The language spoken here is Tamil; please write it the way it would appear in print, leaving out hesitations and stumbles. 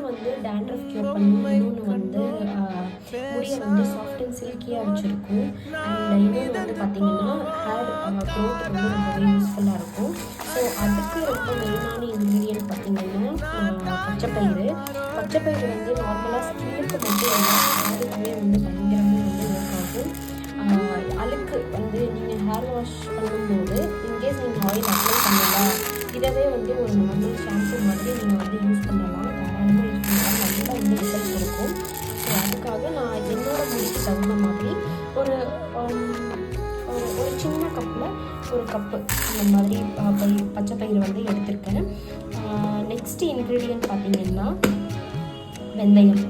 வந்து டேண்ட்ரஃப் கியூர் பண்ணும், இன்னொன்று வந்து முடியை வந்து சாஃப்ட் அண்ட் சில்கியாக வச்சுருக்கும். அண்ட் இன்னொன்று வந்து பார்த்திங்கன்னா ஹேர் க்ரோத்துக்கு வந்து ரொம்பவே யூஸ்ஃபுல்லாக இருக்கும். ஸோ அதுக்கு ரொம்ப மெயினான இன்க்ரீடியன்ட் பார்த்திங்கன்னா பச்சைப்பயிறு. பச்சைப்பயிறு வந்து நார்மலாக ஸ்கின்னுக்கு மட்டும் இல்லை, ஹேருக்குமே வந்து பயங்கரமாக வந்து ஒர்க் ஆகும். அழுக்கு வந்து நீங்கள் ஹேர் வாஷ் பண்ணும்போது இன்கேஸ் நீங்கள் ஆயில் அப்ளை பண்ணலை, இதவே வந்து ஒரு நார்மல் ஷாம்பு மாதிரி நீங்கள் வந்து யூஸ் பண்ணலாம். தாராளமாக யூஸ் பண்ணலாம், நல்லா வந்து ரிசல்ட் இருக்கும். ஸோ அதுக்காக நான் என்னோட முடிக்கு தகுந்த மாதிரி ஒரு ஒரு சின்ன கப்பில் ஒரு கப்பு இந்த மாதிரி பச்சைப்பயிறு வந்து எடுத்திருக்கேன். நெக்ஸ்ட்டு இன்க்ரீடியன்ட் பார்த்திங்கன்னா வெந்தயம்.